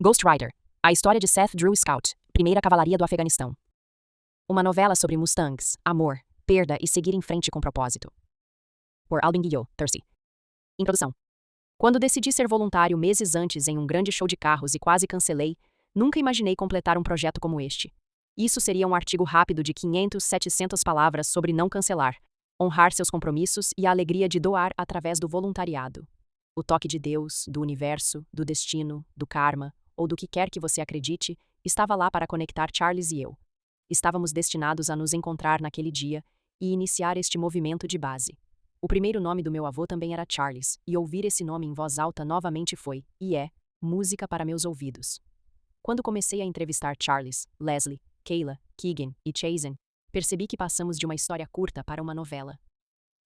Ghost Rider. A história de Seth Drew Scout, primeira cavalaria do Afeganistão. Uma novela sobre Mustangs, amor, perda e seguir em frente com propósito. Por Albin Guillot, Tercy. Introdução. Quando decidi ser voluntário meses antes em um grande show de carros e quase cancelei, nunca imaginei completar um projeto como este. Isso seria um artigo rápido de 500, 700 palavras sobre não cancelar, honrar seus compromissos e a alegria de doar através do voluntariado. O toque de Deus, do universo, do destino, do karma, ou do que quer que você acredite, estava lá para conectar Charles e eu. Estávamos destinados a nos encontrar naquele dia e iniciar este movimento de base. O primeiro nome do meu avô também era Charles, e ouvir esse nome em voz alta novamente foi, e é, música para meus ouvidos. Quando comecei a entrevistar Charles, Leslie, Kayla, Keegan e Chazen, percebi que passamos de uma história curta para uma novela.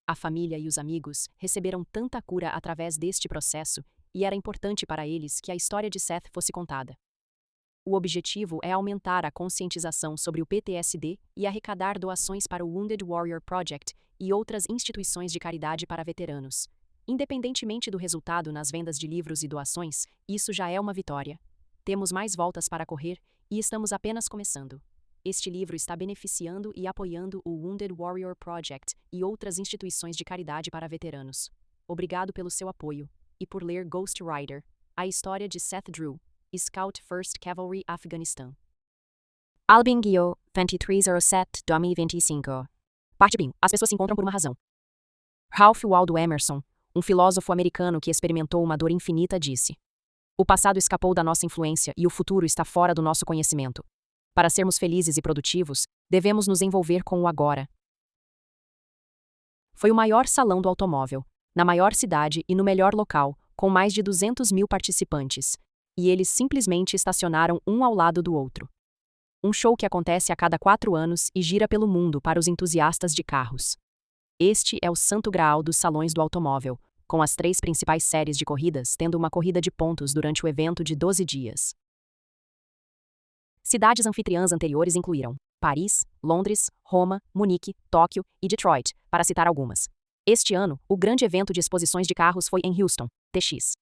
A família e os amigos receberam tanta cura através deste processo e era importante para eles que a história de Seth fosse contada. O objetivo é aumentar a conscientização sobre o PTSD e arrecadar doações para o Wounded Warrior Project e outras instituições de caridade para veteranos. Independentemente do resultado nas vendas de livros e doações, isso já é uma vitória. Temos mais voltas para correr e estamos apenas começando. Este livro está beneficiando e apoiando o Wounded Warrior Project e outras instituições de caridade para veteranos. Obrigado pelo seu apoio e por ler Ghost Rider, a história de Seth Drew, Scout 1st Cavalry Afeganistão. Albin Guillot, 2307, 2025. Parte B. As pessoas se encontram por uma razão. Ralph Waldo Emerson, um filósofo americano que experimentou uma dor infinita, disse: o passado escapou da nossa influência e o futuro está fora do nosso conhecimento. Para sermos felizes e produtivos, devemos nos envolver com o agora. Foi o maior salão do automóvel, na maior cidade e no melhor local, com mais de 200 mil participantes, e eles simplesmente estacionaram um ao lado do outro. Um show que acontece a cada 4 anos e gira pelo mundo para os entusiastas de carros. Este é o santo graal dos salões do automóvel, com as 3 principais séries de corridas tendo uma corrida de pontos durante o evento de 12 dias. Cidades anfitriãs anteriores incluíram Paris, Londres, Roma, Munique, Tóquio e Detroit, para citar algumas. Este ano, o grande evento de exposições de carros foi em Houston, TX.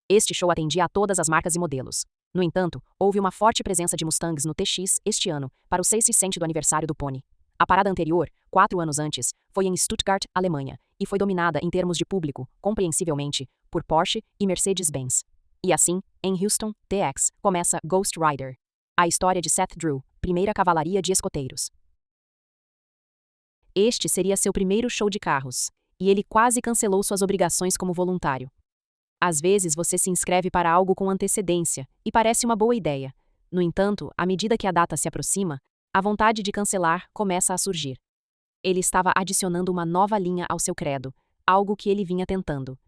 Este show atendia a todas as marcas e modelos. No entanto, houve uma forte presença de Mustangs no TX este ano, para o 6º aniversário do Pony. A parada anterior, 4 anos antes, foi em Stuttgart, Alemanha, e foi dominada em termos de público, compreensivelmente, por Porsche e Mercedes-Benz. E assim, em Houston, TX, começa Ghost Rider. A história de Seth Drew, primeira cavalaria de escoteiros. Este seria seu primeiro show de carros, e ele quase cancelou suas obrigações como voluntário. Às vezes você se inscreve para algo com antecedência, e parece uma boa ideia. No entanto, à medida que a data se aproxima, a vontade de cancelar começa a surgir. Ele estava adicionando uma nova linha ao seu credo, algo que ele vinha tentando.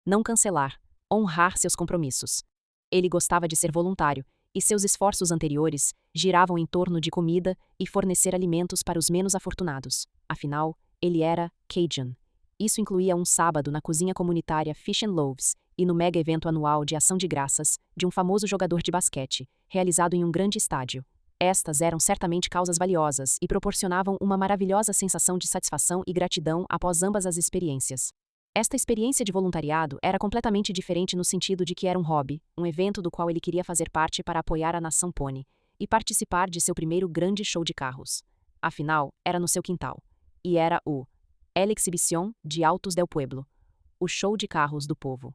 Não cancelar, honrar seus compromissos. Ele gostava de ser voluntário, e seus esforços anteriores giravam em torno de comida e fornecer alimentos para os menos afortunados. Afinal, ele era Cajun. Isso incluía um sábado na cozinha comunitária Fish and Loaves e no mega evento anual de ação de graças de um famoso jogador de basquete, realizado em um grande estádio. Estas eram certamente causas valiosas e proporcionavam uma maravilhosa sensação de satisfação e gratidão após ambas as experiências. Esta experiência de voluntariado era completamente diferente no sentido de que era um hobby, um evento do qual ele queria fazer parte para apoiar a nação Pony e participar de seu primeiro grande show de carros. Afinal, era no seu quintal. E era o El Exhibición de Autos del Pueblo, o show de carros do povo.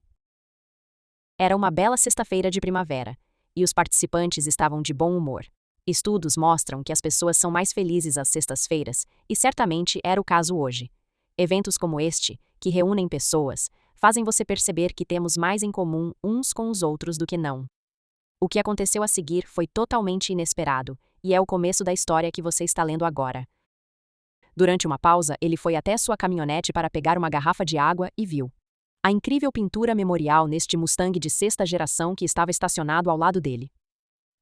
Era uma bela sexta-feira de primavera, e os participantes estavam de bom humor. Estudos mostram que as pessoas são mais felizes às sextas-feiras, e certamente era o caso hoje. Eventos como este, que reúnem pessoas, fazem você perceber que temos mais em comum uns com os outros do que não. O que aconteceu a seguir foi totalmente inesperado, e é o começo da história que você está lendo agora. Durante uma pausa, ele foi até sua caminhonete para pegar uma garrafa de água e viu a incrível pintura memorial neste Mustang de 6ª geração que estava estacionado ao lado dele.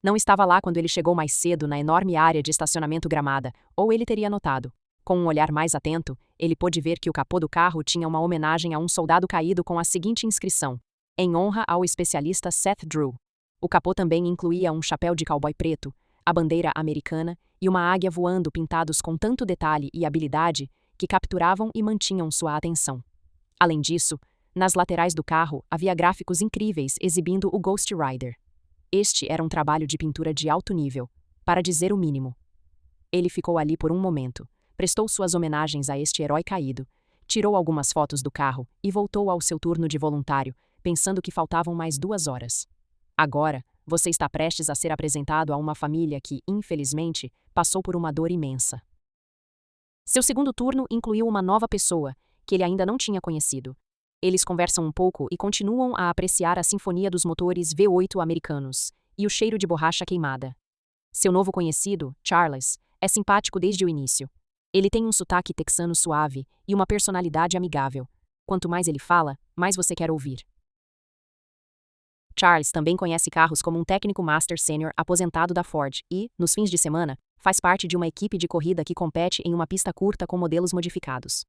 Não estava lá quando ele chegou mais cedo na enorme área de estacionamento gramada, ou ele teria notado. Com um olhar mais atento, ele pôde ver que o capô do carro tinha uma homenagem a um soldado caído com a seguinte inscrição: em honra ao especialista Seth Drew. O capô também incluía um chapéu de cowboy preto, a bandeira americana e uma águia voando pintados com tanto detalhe e habilidade que capturavam e mantinham sua atenção. Além disso, nas laterais do carro havia gráficos incríveis exibindo o Ghost Rider. Este era um trabalho de pintura de alto nível, para dizer o mínimo. Ele ficou ali por um momento, prestou suas homenagens a este herói caído, tirou algumas fotos do carro e voltou ao seu turno de voluntário, pensando que faltavam mais 2 horas. Agora, você está prestes a ser apresentado a uma família que, infelizmente, passou por uma dor imensa. Seu segundo turno incluiu uma nova pessoa, que ele ainda não tinha conhecido. Eles conversam um pouco e continuam a apreciar a sinfonia dos motores V8 americanos e o cheiro de borracha queimada. Seu novo conhecido, Charles, é simpático desde o início. Ele tem um sotaque texano suave e uma personalidade amigável. Quanto mais ele fala, mais você quer ouvir. Charles também conhece carros como um técnico Master Sênior aposentado da Ford e, nos fins de semana, faz parte de uma equipe de corrida que compete em uma pista curta com modelos modificados.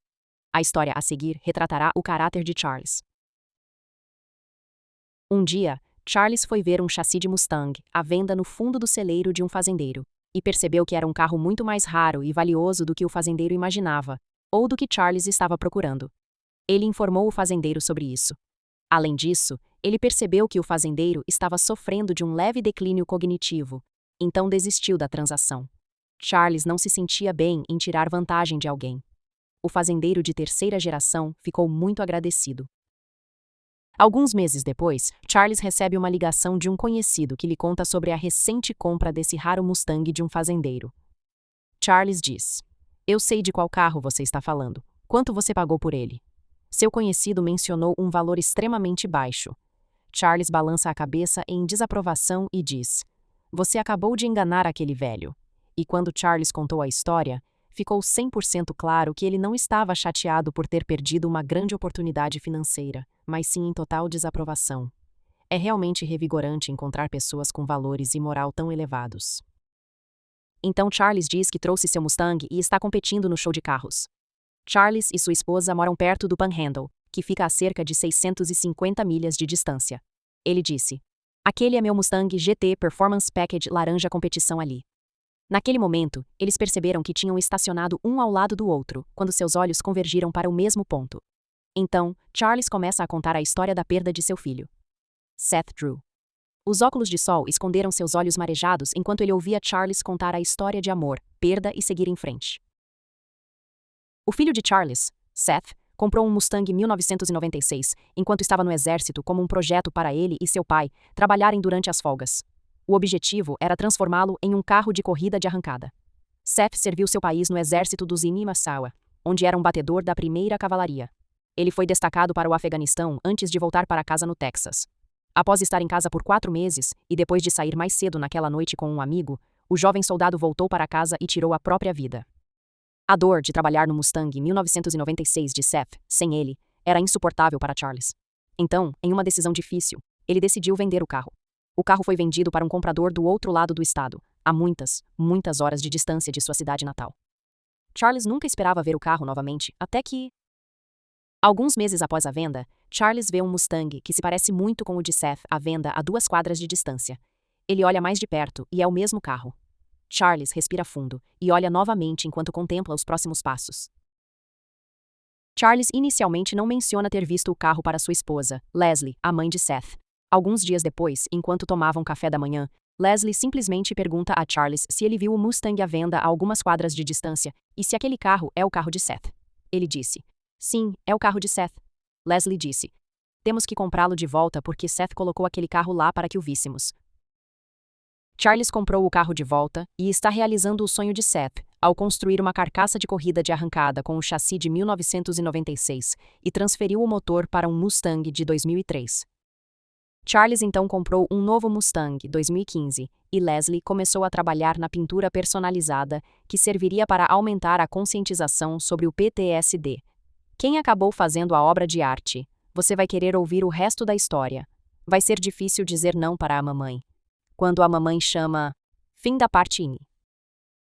A história a seguir retratará o caráter de Charles. Um dia, Charles foi ver um chassi de Mustang à venda no fundo do celeiro de um fazendeiro e percebeu que era um carro muito mais raro e valioso do que o fazendeiro imaginava, ou do que Charles estava procurando. Ele informou o fazendeiro sobre isso. Além disso, ele percebeu que o fazendeiro estava sofrendo de um leve declínio cognitivo, então desistiu da transação. Charles não se sentia bem em tirar vantagem de alguém. O fazendeiro de terceira geração ficou muito agradecido. Alguns meses depois, Charles recebe uma ligação de um conhecido que lhe conta sobre a recente compra desse raro Mustang de um fazendeiro. Charles diz: "Eu sei de qual carro você está falando. Quanto você pagou por ele?" Seu conhecido mencionou um valor extremamente baixo. Charles balança a cabeça em desaprovação e diz: "Você acabou de enganar aquele velho." E quando Charles contou a história, ficou 100% claro que ele não estava chateado por ter perdido uma grande oportunidade financeira, mas sim em total desaprovação. É realmente revigorante encontrar pessoas com valores e moral tão elevados. Então Charles diz que trouxe seu Mustang e está competindo no show de carros. Charles e sua esposa moram perto do Panhandle, que fica a cerca de 650 milhas de distância. Ele disse: "Aquele é meu Mustang GT Performance Package laranja competição ali." Naquele momento, eles perceberam que tinham estacionado um ao lado do outro, quando seus olhos convergiram para o mesmo ponto. Então, Charles começa a contar a história da perda de seu filho. Seth Drew. Os óculos de sol esconderam seus olhos marejados enquanto ele ouvia Charles contar a história de amor, perda e seguir em frente. O filho de Charles, Seth, comprou um Mustang 1996, enquanto estava no exército como um projeto para ele e seu pai trabalharem durante as folgas. O objetivo era transformá-lo em um carro de corrida de arrancada. Seth serviu seu país no exército dos Inimasawa, onde era um batedor da 1ª Cavalaria. Ele foi destacado para o Afeganistão antes de voltar para casa no Texas. Após estar em casa por 4 meses, e depois de sair mais cedo naquela noite com um amigo, o jovem soldado voltou para casa e tirou a própria vida. A dor de trabalhar no Mustang 1996 de Seth, sem ele, era insuportável para Charles. Então, em uma decisão difícil, ele decidiu vender o carro. O carro foi vendido para um comprador do outro lado do estado, a muitas, muitas horas de distância de sua cidade natal. Charles nunca esperava ver o carro novamente, até que... Alguns meses após a venda, Charles vê um Mustang que se parece muito com o de Seth à venda a 2 quadras de distância. Ele olha mais de perto e é o mesmo carro. Charles respira fundo e olha novamente enquanto contempla os próximos passos. Charles inicialmente não menciona ter visto o carro para sua esposa, Leslie, a mãe de Seth. Alguns dias depois, enquanto tomavam café da manhã, Leslie simplesmente pergunta a Charles se ele viu o Mustang à venda a algumas quadras de distância e se aquele carro é o carro de Seth. Ele disse: "Sim, é o carro de Seth." Leslie disse: "Temos que comprá-lo de volta porque Seth colocou aquele carro lá para que o víssemos." Charles comprou o carro de volta e está realizando o sonho de Seth ao construir uma carcaça de corrida de arrancada com o chassi de 1996 e transferiu o motor para um Mustang de 2003. Charles então comprou um novo Mustang 2015 e Leslie começou a trabalhar na pintura personalizada que serviria para aumentar a conscientização sobre o PTSD. Quem acabou fazendo a obra de arte? Você vai querer ouvir o resto da história. Vai ser difícil dizer não para a mamãe. Quando a mamãe chama... Fim da parte INI.